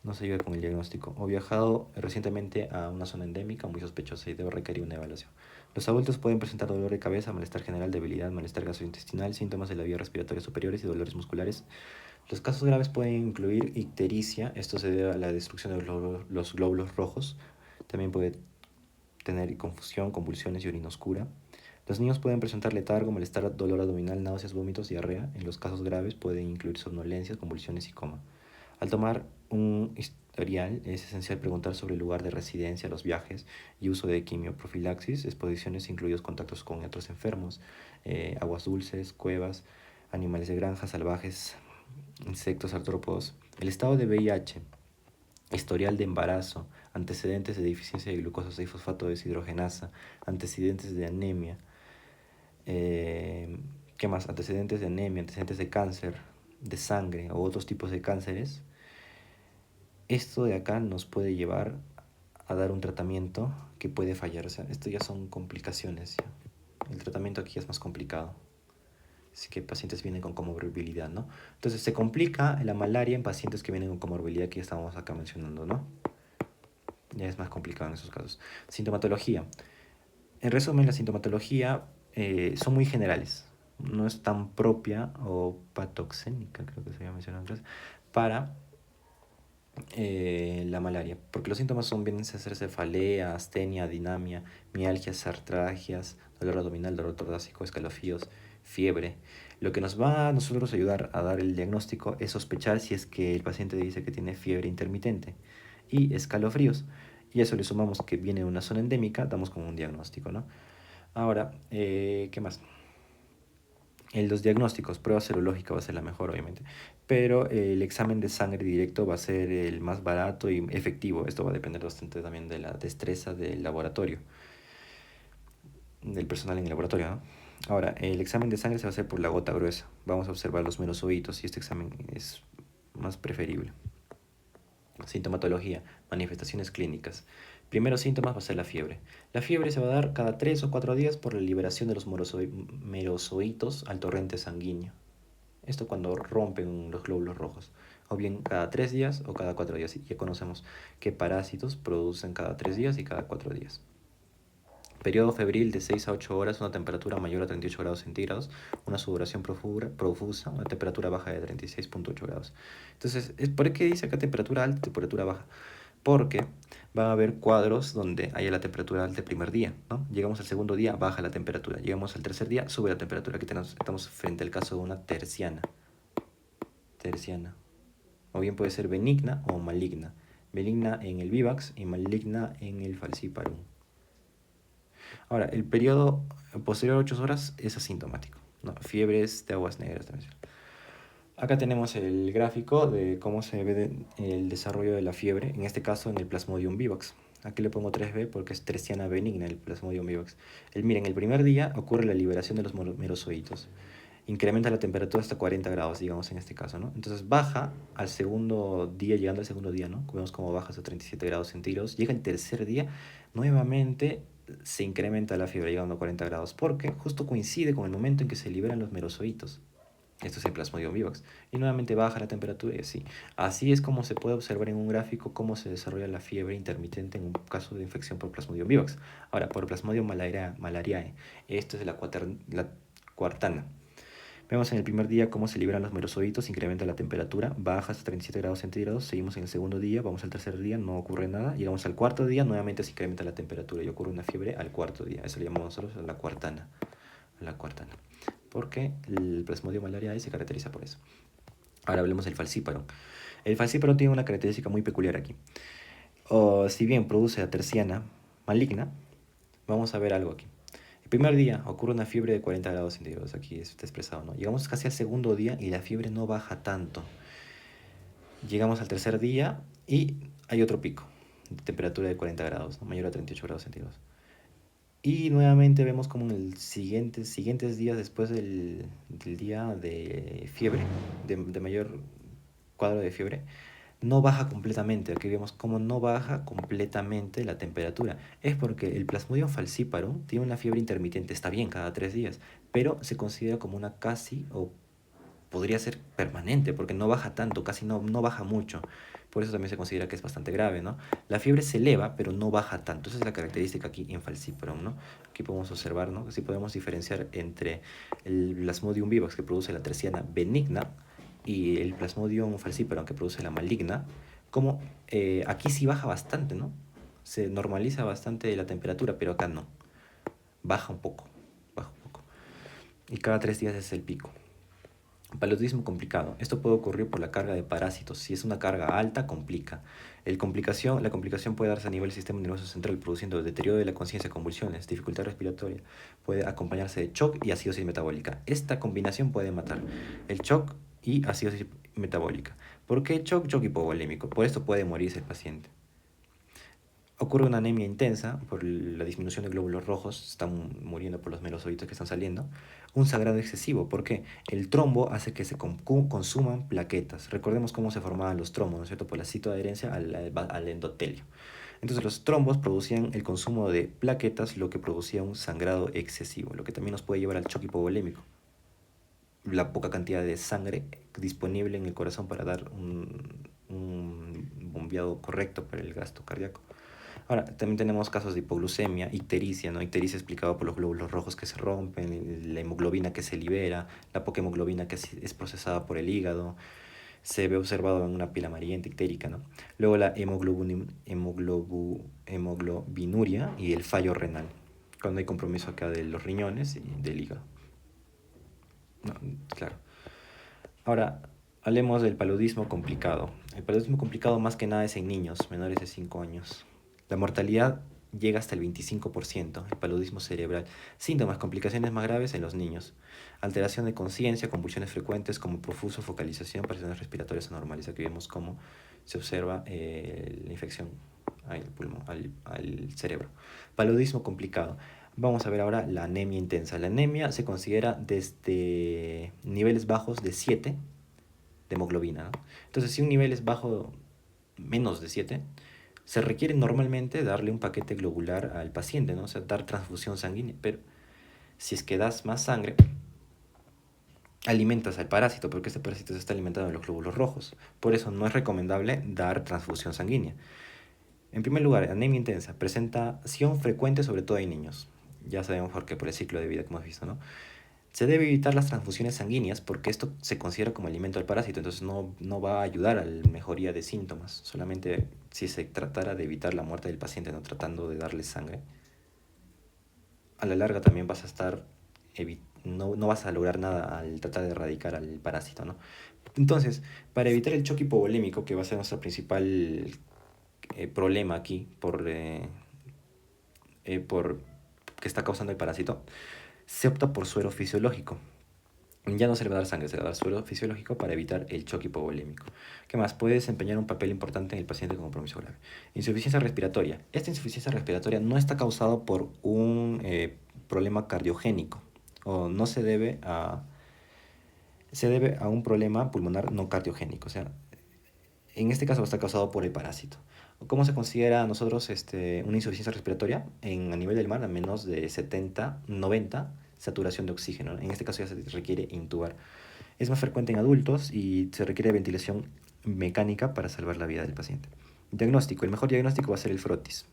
No se ayuda con el diagnóstico. O viajado recientemente a una zona endémica muy sospechosa y debe requerir una evaluación. Los adultos pueden presentar dolor de cabeza, malestar general, debilidad, malestar gastrointestinal, síntomas de la vía respiratoria superiores y dolores musculares. Los casos graves pueden incluir ictericia, esto se debe a la destrucción de los glóbulos rojos. También puede tener confusión, convulsiones y orina oscura. Los niños pueden presentar letargo, malestar, dolor abdominal, náuseas, vómitos, diarrea. En los casos graves pueden incluir somnolencias, convulsiones y coma. Al tomar un historial es esencial preguntar sobre el lugar de residencia, los viajes y uso de quimioprofilaxis, exposiciones incluidos contactos con otros enfermos, aguas dulces, cuevas, animales de granja, salvajes, insectos, artrópodos. El estado de VIH, historial de embarazo, antecedentes de deficiencia de glucosa 6-fosfato deshidrogenasa, antecedentes de anemia, ¿qué más? Antecedentes de anemia, antecedentes de cáncer, de sangre o otros tipos de cánceres. Esto de acá nos puede llevar a dar un tratamiento que puede fallar. O sea, esto ya son complicaciones. ¿Ya? El tratamiento aquí es más complicado. Así que pacientes vienen con comorbilidad, ¿no? Entonces se complica la malaria en pacientes que vienen con comorbilidad que ya estamos acá mencionando, ¿no? Ya es más complicado en esos casos. Sintomatología. En resumen, la sintomatología son muy generales. No es tan propia o patoxénica, creo que se había mencionado antes, para la malaria, porque los síntomas vienen a ser cefalea, astenia, dinamia, mialgias, artralgias, dolor abdominal, dolor torácico, escalofríos, fiebre. Lo que nos va a nosotros ayudar a dar el diagnóstico es sospechar si es que el paciente dice que tiene fiebre intermitente y escalofríos. Y a eso le sumamos que viene de una zona endémica, damos como un diagnóstico, ¿no? Ahora, ¿qué más? Los diagnósticos, prueba serológica va a ser la mejor, obviamente, pero el examen de sangre directo va a ser el más barato y efectivo. Esto va a depender bastante también de la destreza del laboratorio, del personal en el laboratorio, ¿no? Ahora, el examen de sangre se va a hacer por la gota gruesa. Vamos a observar los merozoitos y este examen es más preferible. Sintomatología, manifestaciones clínicas. Primeros síntomas va a ser la fiebre. La fiebre se va a dar cada 3 o 4 días por la liberación de los merozoitos al torrente sanguíneo. Esto cuando rompen los glóbulos rojos. O bien cada 3 días o cada 4 días. Ya conocemos qué parásitos producen cada 3 días y cada 4 días. Periodo febril de 6 a 8 horas, una temperatura mayor a 38 grados centígrados, una sudoración profusa, una temperatura baja de 36,8 grados. Entonces, ¿por qué dice acá temperatura alta y temperatura baja? Porque va a haber cuadros donde haya la temperatura alta el primer día, ¿no? Llegamos al segundo día, baja la temperatura. Llegamos al tercer día, sube la temperatura. Aquí estamos frente al caso de una terciana. Terciana. O bien puede ser benigna o maligna. Benigna en el vivax y maligna en el falciparum. Ahora, el periodo posterior a 8 horas es asintomático, ¿no? Fiebres de aguas negras también. Acá tenemos el gráfico de cómo se ve el desarrollo de la fiebre, en este caso en el Plasmodium vivax. Aquí le pongo 3B porque es terciana benigna el Plasmodium vivax. Miren, el primer día ocurre la liberación de los merozoitos. Incrementa la temperatura hasta 40 grados, digamos, en este caso, ¿no? Entonces baja al segundo día, llegando al segundo día, ¿no? Vemos cómo baja hasta 37 grados centígrados. Llega el tercer día, nuevamente se incrementa la fiebre, llegando a 40 grados, porque justo coincide con el momento en que se liberan los merozoitos. Esto es el Plasmodium vivax. Y nuevamente baja la temperatura y así. Así es como se puede observar en un gráfico cómo se desarrolla la fiebre intermitente en un caso de infección por Plasmodium vivax. Ahora, por Plasmodium malariae. Esto es la cuartana. Vemos en el primer día cómo se liberan los merozoitos, incrementa la temperatura, baja hasta 37 grados centígrados, seguimos en el segundo día, vamos al tercer día, no ocurre nada, llegamos al cuarto día, nuevamente se incrementa la temperatura y ocurre una fiebre al cuarto día. Eso lo llamamos nosotros la cuartana. La cuartana. Porque el Plasmodium malariae se caracteriza por eso. Ahora hablemos del falciparum. El falciparum tiene una característica muy peculiar aquí. Si bien produce la terciana maligna, vamos a ver algo aquí. El primer día ocurre una fiebre de 40 grados centígrados, aquí está expresado, ¿no? Llegamos casi al segundo día y la fiebre no baja tanto. Llegamos al tercer día y hay otro pico de temperatura de 40 grados, ¿no? Mayor a 38 grados centígrados. Y nuevamente vemos como en el siguientes días después del día de fiebre, de mayor cuadro de fiebre, no baja completamente. Aquí vemos cómo no baja completamente la temperatura. Es porque el Plasmodium falciparum tiene una fiebre intermitente, está bien cada 3 días, pero se considera como una casi o podría ser permanente, porque no baja tanto, casi no baja mucho. Por eso también se considera que es bastante grave, ¿no? La fiebre se eleva, pero no baja tanto. Esa es la característica aquí en falciparum, ¿no? Aquí podemos observar, ¿no? Así podemos diferenciar entre el Plasmodium vivax, que produce la terciana benigna, y el Plasmodium falciparum, que produce la maligna, como aquí sí baja bastante, ¿no? Se normaliza bastante la temperatura, pero acá no. Baja un poco, baja un poco. Y cada 3 días es el pico. Paludismo complicado. Esto puede ocurrir por la carga de parásitos. Si es una carga alta, complica. La complicación puede darse a nivel del sistema nervioso central, produciendo deterioro de la conciencia, convulsiones, dificultad respiratoria. Puede acompañarse de shock y acidosis metabólica. Esta combinación puede matar. El shock y acidosis metabólica. ¿Por qué shock? Shock hipovolémico. Por esto puede morirse el paciente. Ocurre una anemia intensa por la disminución de glóbulos rojos, están muriendo por los merozoitos que están saliendo. Un sangrado excesivo, porque el trombo hace que se consuman plaquetas. Recordemos cómo se formaban los trombos, ¿no es cierto? Por la citoadherencia al endotelio. Entonces los trombos producían el consumo de plaquetas, lo que producía un sangrado excesivo, lo que también nos puede llevar al choque hipovolémico. La poca cantidad de sangre disponible en el corazón para dar un bombeado correcto para el gasto cardíaco. Ahora, también tenemos casos de hipoglucemia, ictericia, ¿no? Ictericia explicado por los glóbulos rojos que se rompen, la hemoglobina que se libera, la poca hemoglobina que es procesada por el hígado, se ve observado en una piel amarillenta ictérica, ¿no? Luego la hemoglobinuria y el fallo renal, cuando hay compromiso acá de los riñones y del hígado. No, claro. Ahora, hablemos del paludismo complicado. El paludismo complicado más que nada es en niños menores de 5 años. La mortalidad llega hasta el 25%, el paludismo cerebral. Síntomas, complicaciones más graves en los niños. Alteración de conciencia, convulsiones frecuentes como profuso, focalización, presiones respiratorias anormales. Aquí vemos cómo se observa la infección al pulmón, al cerebro. Paludismo complicado. Vamos a ver ahora la anemia intensa. La anemia se considera desde niveles bajos de 7 de hemoglobina, ¿no? Entonces, si un nivel es bajo, menos de 7, se requiere normalmente darle un paquete globular al paciente, ¿no? O sea, dar transfusión sanguínea. Pero si es que das más sangre, alimentas al parásito, porque este parásito se está alimentando de los glóbulos rojos. Por eso no es recomendable dar transfusión sanguínea. En primer lugar, anemia intensa, presentación frecuente sobre todo en niños. Ya sabemos por qué, por el ciclo de vida que hemos visto, ¿no? Se debe evitar las transfusiones sanguíneas porque esto se considera como alimento al parásito, entonces no va a ayudar a la mejoría de síntomas, solamente si se tratara de evitar la muerte del paciente, no tratando de darle sangre. A la larga también vas a estar, no vas a lograr nada al tratar de erradicar al parásito, ¿no? Entonces, para evitar el choque hipovolémico, que va a ser nuestro principal problema aquí por que está causando el parásito, se opta por suero fisiológico. Ya no se le va a dar sangre, se le va a dar suero fisiológico para evitar el choque hipovolémico. ¿Qué más? Puede desempeñar un papel importante en el paciente con compromiso grave. Insuficiencia respiratoria. Esta insuficiencia respiratoria no está causada por un problema cardiogénico o no se debe a un problema pulmonar no cardiogénico. O sea, en este caso está causado por el parásito. ¿Cómo se considera a nosotros una insuficiencia respiratoria? A nivel del mar, a menos de 70, 90 saturación de oxígeno. En este caso ya se requiere intubar. Es más frecuente en adultos y se requiere ventilación mecánica para salvar la vida del paciente. Diagnóstico. El mejor diagnóstico va a ser el frotis.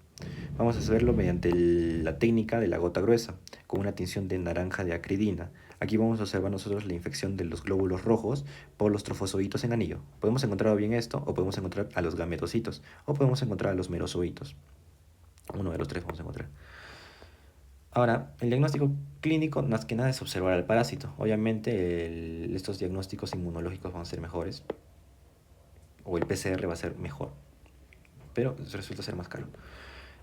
Vamos a hacerlo mediante la técnica de la gota gruesa, con una tinción de naranja de acridina. Aquí vamos a observar nosotros la infección de los glóbulos rojos por los trofozoitos en anillo. Podemos encontrar bien esto, o podemos encontrar a los gametocitos, o podemos encontrar a los merozoitos. Uno de los tres vamos a encontrar. Ahora, el diagnóstico clínico, más que nada, es observar al parásito. Obviamente, estos diagnósticos inmunológicos van a ser mejores, o el PCR va a ser mejor, pero resulta ser más caro.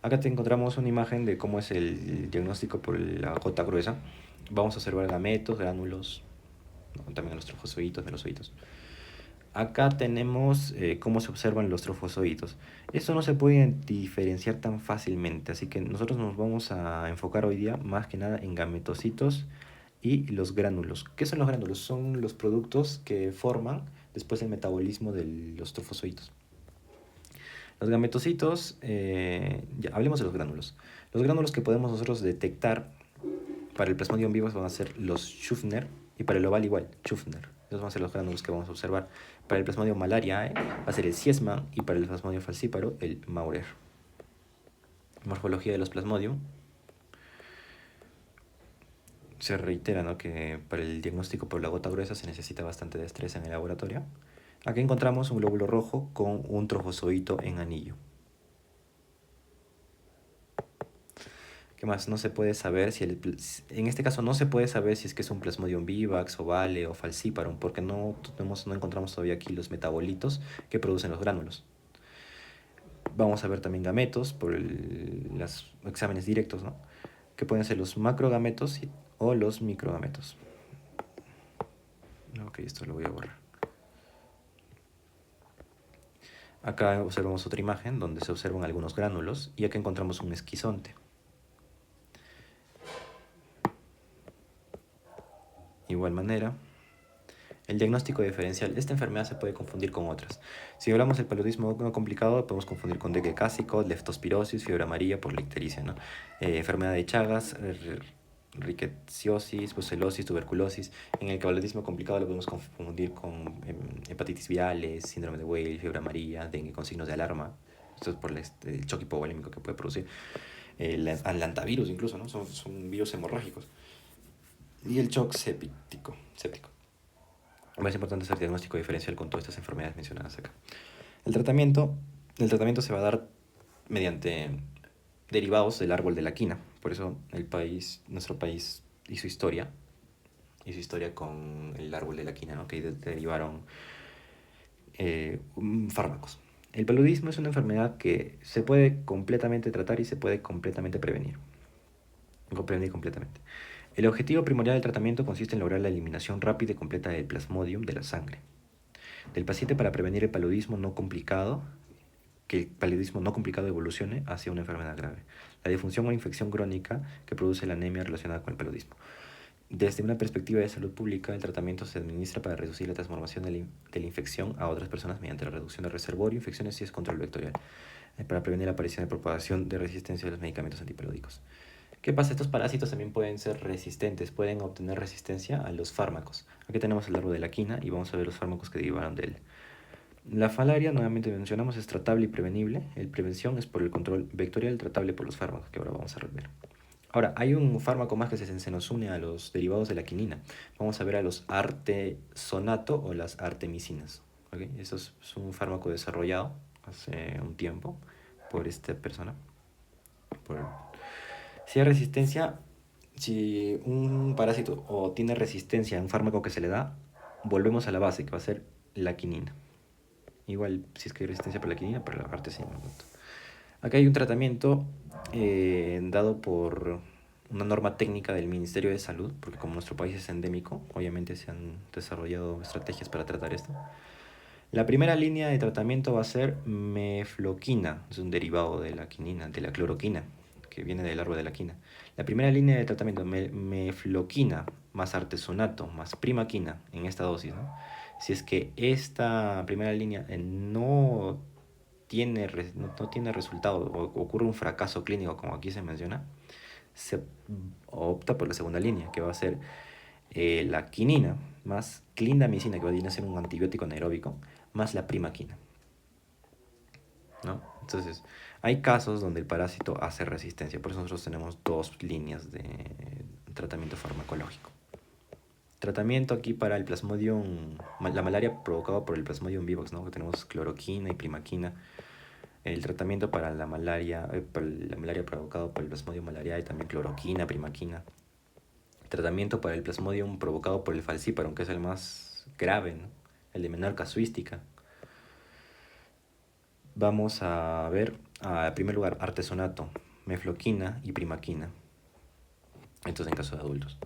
Acá te encontramos una imagen de cómo es el diagnóstico por la gota gruesa. Vamos a observar gametos, gránulos, también los trofozoitos, merozoitos. Acá tenemos cómo se observan los trofozoitos. Esto no se puede diferenciar tan fácilmente, así que nosotros nos vamos a enfocar hoy día más que nada en gametocitos y los gránulos. ¿Qué son los gránulos? Son los productos que forman después el metabolismo de los trofozoitos. Los gametocitos, ya hablemos de los gránulos. Los gránulos que podemos nosotros detectar para el Plasmodium vivo van a ser los Schüffner y para el oval igual, Schüffner. Esos van a ser los gránulos que vamos a observar. Para el Plasmodium malariae va a ser el Siesman y para el Plasmodium falciparum el Maurer. Morfología de los Plasmodium. Se reitera, ¿no?, que para el diagnóstico por la gota gruesa se necesita bastante destreza en el laboratorio. Aquí encontramos un glóbulo rojo con un trofozoito en anillo. ¿Qué más? No se puede saber si en este caso no se puede saber si es que es un Plasmodium vivax, ovale o falciparum, porque no encontramos todavía aquí los metabolitos que producen los gránulos. Vamos a ver también gametos por los exámenes directos, ¿no?, que pueden ser los macrogametos o los microgametos. Ok, esto lo voy a borrar. Acá observamos otra imagen donde se observan algunos gránulos y acá encontramos un esquizonte. Igual manera, el diagnóstico diferencial. Esta enfermedad se puede confundir con otras. Si hablamos del paludismo no complicado, podemos confundir con dengue cásico, leptospirosis, fiebre amarilla por la ictericia, ¿no? Enfermedad de Chagas, riqueciosis, brucelosis, tuberculosis. En el paludismo complicado lo podemos confundir con hepatitis virales, síndrome de Weil, fiebre amarilla, dengue con signos de alarma. Esto es por el choque hipovolémico que puede producir. El antavirus incluso, ¿no? Son virus hemorrágicos. Y el shock séptico. Es importante hacer diagnóstico diferencial con todas estas enfermedades mencionadas acá. El tratamiento se va a dar mediante derivados del árbol de la quina. Por eso nuestro país hizo historia con el árbol de la quina, ¿no?, que derivaron fármacos. El paludismo es una enfermedad que se puede completamente tratar y se puede completamente prevenir. Comprendí completamente. El objetivo primordial del tratamiento consiste en lograr la eliminación rápida y completa del plasmodium de la sangre del paciente para prevenir el paludismo no complicado, que el paludismo no complicado evolucione hacia una enfermedad grave. La disfunción o infección crónica que produce la anemia relacionada con el paludismo. Desde una perspectiva de salud pública, el tratamiento se administra para reducir la transformación de la infección a otras personas mediante la reducción del reservorio, infecciones y es control vectorial, para prevenir la aparición y propagación de resistencia a los medicamentos antipalúdicos. ¿Qué pasa? Estos parásitos también pueden ser resistentes, pueden obtener resistencia a los fármacos. Aquí tenemos el árbol de la quina y vamos a ver los fármacos que derivaron de él. La falaria, nuevamente mencionamos, es tratable y prevenible. La prevención es por el control vectorial, tratable por los fármacos, que ahora vamos a ver. Ahora, hay un fármaco más que se nos une a los derivados de la quinina. Vamos a ver a los artesonato o las artemisinas. ¿Okay? Eso es un fármaco desarrollado hace un tiempo por esta persona. Si hay resistencia, si un parásito o tiene resistencia a un fármaco que se le da, volvemos a la base, que va a ser la quinina. Igual, si es que hay resistencia para la quinina, para la artesina. Acá hay un tratamiento dado por una norma técnica del Ministerio de Salud, porque como nuestro país es endémico, obviamente se han desarrollado estrategias para tratar esto. La primera línea de tratamiento va a ser mefloquina, es un derivado de la quinina, de la cloroquina, que viene del árbol de la quina. La primera línea de tratamiento, mefloquina más artesonato más primaquina en esta dosis, ¿no? Si es que esta primera línea no tiene resultado o ocurre un fracaso clínico, como aquí se menciona, se opta por la segunda línea, que va a ser la quinina más clindamicina, que va a ser un antibiótico anaeróbico, más la primaquina, ¿no? Entonces, hay casos donde el parásito hace resistencia, por eso nosotros tenemos dos líneas de tratamiento farmacológico. Tratamiento aquí para el plasmodium, la malaria provocada por el plasmodium vivax, ¿no? Que tenemos cloroquina y primaquina. El tratamiento para la malaria provocada por el plasmodium malariae, también cloroquina, primaquina. Tratamiento para el plasmodium provocado por el falciparum, que es el más grave, ¿no? El de menor casuística. Vamos a ver, en primer lugar, artesonato, mefloquina y primaquina. Esto es en caso de adultos.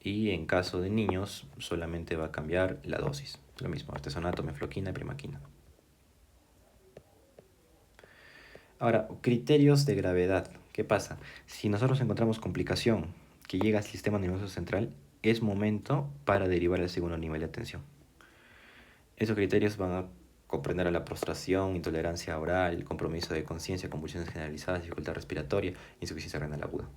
Y en caso de niños, solamente va a cambiar la dosis. Lo mismo, artesonato, mefloquina y primaquina. Ahora, criterios de gravedad. ¿Qué pasa? Si nosotros encontramos complicación que llega al sistema nervioso central, es momento para derivar al segundo nivel de atención. Esos criterios van a comprender a la prostración, intolerancia oral, compromiso de conciencia, convulsiones generalizadas, dificultad respiratoria, insuficiencia renal aguda.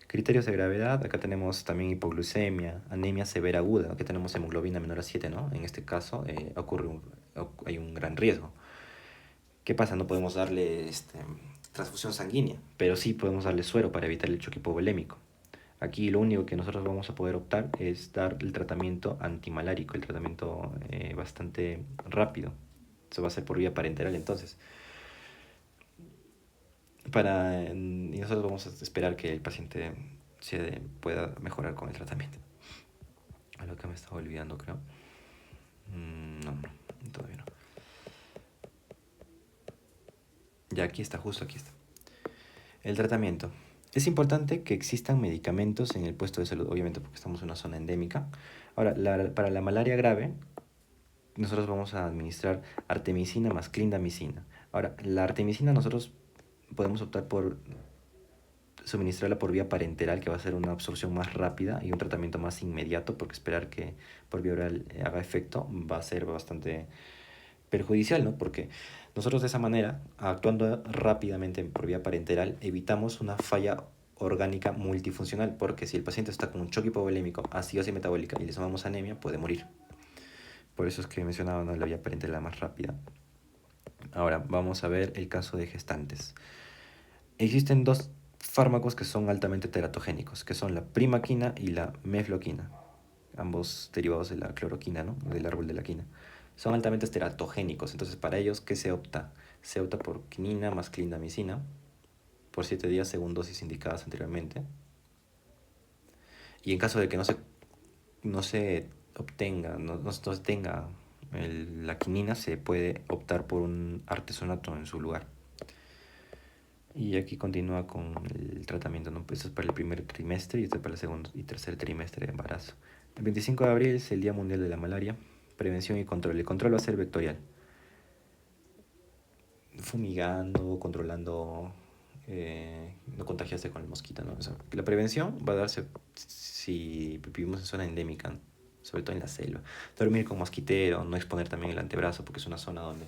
Criterios de gravedad, acá tenemos también hipoglucemia, anemia severa aguda, aquí tenemos hemoglobina menor a 7, ¿no? En este caso hay un gran riesgo. ¿Qué pasa? No podemos darle transfusión sanguínea, pero sí podemos darle suero para evitar el choque hipovolémico. Aquí lo único que nosotros vamos a poder optar es dar el tratamiento antimalárico, el tratamiento bastante rápido. Eso va a ser por vía parenteral entonces. Y nosotros vamos a esperar que el paciente se pueda mejorar con el tratamiento. A lo que me estaba olvidando, creo. No, todavía no. Ya aquí está, justo aquí está. El tratamiento. Es importante que existan medicamentos en el puesto de salud, obviamente porque estamos en una zona endémica. Ahora, para la malaria grave, nosotros vamos a administrar artemisina más clindamicina. Ahora, la artemisina nosotros podemos optar por suministrarla por vía parenteral, que va a ser una absorción más rápida y un tratamiento más inmediato, porque esperar que por vía oral haga efecto va a ser bastante perjudicial, ¿no? Porque nosotros de esa manera, actuando rápidamente por vía parenteral, evitamos una falla orgánica multifuncional, porque si el paciente está con un choque hipovolémico, acidosis metabólica y le sumamos anemia, puede morir. Por eso es que mencionaba, ¿no?, la vía parenteral más rápida. Ahora, vamos a ver el caso de gestantes. Existen dos fármacos que son altamente teratogénicos, que son la primaquina y la mefloquina, ambos derivados de la cloroquina, ¿no?, del árbol de la quina. Son altamente teratogénicos, entonces para ellos, ¿qué se opta? Se opta por quinina más clindamicina por 7 días según dosis indicadas anteriormente. Y en caso de que no se obtenga, no tenga la quinina, se puede optar por un artesonato en su lugar. Y aquí continúa con el tratamiento, ¿no? Pues esto es para el primer trimestre y esto es para el segundo y tercer trimestre de embarazo. El 25 de abril es el Día Mundial de la Malaria. Prevención y control. El control va a ser vectorial. Fumigando, controlando, no contagiarse con el mosquito, ¿no? O sea, la prevención va a darse si vivimos en zona endémica, ¿no? Sobre todo en la selva. Dormir con mosquitero, no exponer también el antebrazo porque es una zona donde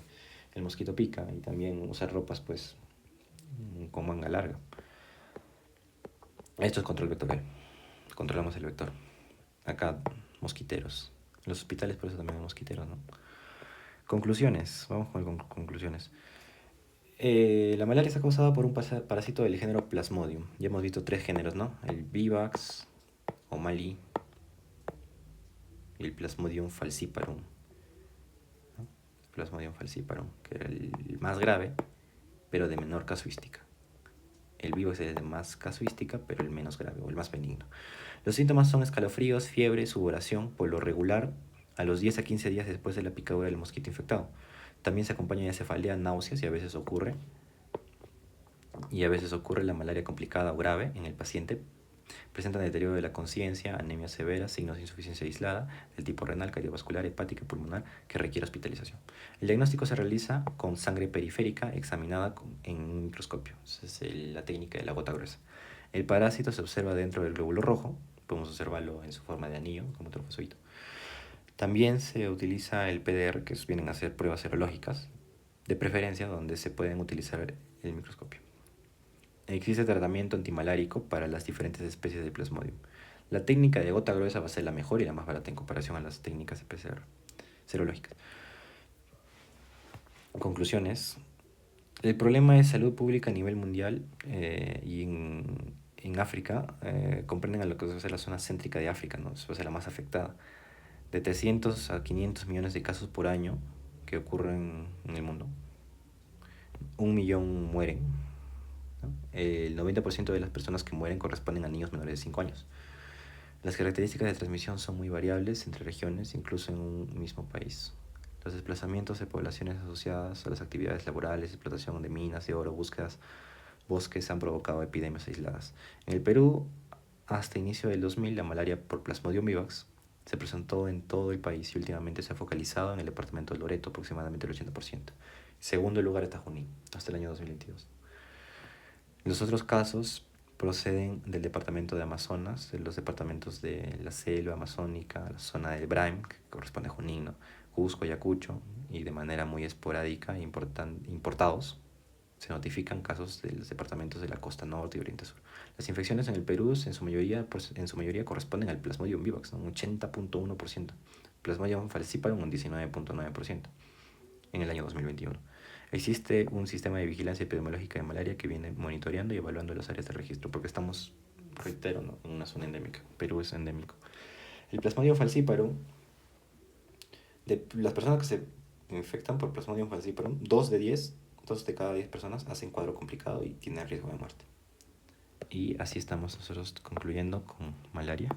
el mosquito pica, y también usar ropas pues con manga larga. Esto es control vectorial. Controlamos el vector. Acá, mosquiteros. En los hospitales por eso también hay mosquiteros, ¿no? Conclusiones. Vamos con conclusiones. La malaria está causada por un parásito del género Plasmodium. Ya hemos visto 3 géneros, ¿no? El Vivax o Mali y el Plasmodium falciparum, ¿no? Plasmodium falciparum, que era el más grave, pero de menor casuística. El Vivax es de más casuística, pero el menos grave o el más benigno. Los síntomas son escalofríos, fiebre, sudoración, por lo regular a los 10 a 15 días después de la picadura del mosquito infectado. También se acompaña de cefalea, náuseas y a veces ocurre la malaria complicada o grave en el paciente. Presentan deterioro de la conciencia, anemia severa, signos de insuficiencia aislada del tipo renal, cardiovascular, hepática y pulmonar que requiere hospitalización. El diagnóstico se realiza con sangre periférica examinada en un microscopio. Esa es la técnica de la gota gruesa. El parásito se observa dentro del glóbulo rojo. Podemos observarlo en su forma de anillo, como trofosito. También se utiliza el PDR, que vienen a ser pruebas serológicas, de preferencia donde se pueden utilizar el microscopio. Existe tratamiento antimalárico para las diferentes especies de Plasmodium. La técnica de gota gruesa va a ser la mejor y la más barata en comparación a las técnicas de PCR serológicas. Conclusiones. El problema de salud pública a nivel mundial y en África comprenden a lo que va a ser la zona céntrica de África, ¿no? Eso va a ser la más afectada. De 300 a 500 millones de casos por año que ocurren en el mundo, 1 millón mueren, ¿no? El 90% de las personas que mueren corresponden a niños menores de 5 años. Las características de transmisión son muy variables entre regiones, incluso en un mismo país. Los desplazamientos de poblaciones asociadas a las actividades laborales, explotación de minas de oro, búsquedas, bosques han provocado epidemias aisladas. En el Perú, hasta inicio del 2000, la malaria por Plasmodium vivax se presentó en todo el país y últimamente se ha focalizado en el departamento de Loreto, aproximadamente el 80%. Segundo lugar está Junín, hasta el año 2022. Los otros casos proceden del departamento de Amazonas, de los departamentos de la selva amazónica, la zona del Braim, que corresponde a Junín, ¿no? Cusco, Ayacucho, y de manera muy esporádica importados. Se notifican casos de los departamentos de la costa norte y oriente sur. Las infecciones en el Perú en su mayoría corresponden al Plasmodium vivax, ¿no? Un 80.1%. Plasmodium falciparum un 19.9% en el año 2021. Existe un sistema de vigilancia epidemiológica de malaria que viene monitoreando y evaluando las áreas de registro, porque estamos, reitero, ¿no?, en una zona endémica. Perú es endémico. El Plasmodium falciparum, de las personas que se infectan por Plasmodium falciparum, 2 de cada 10 personas hacen cuadro complicado y tienen riesgo de muerte. Y así estamos nosotros concluyendo con malaria.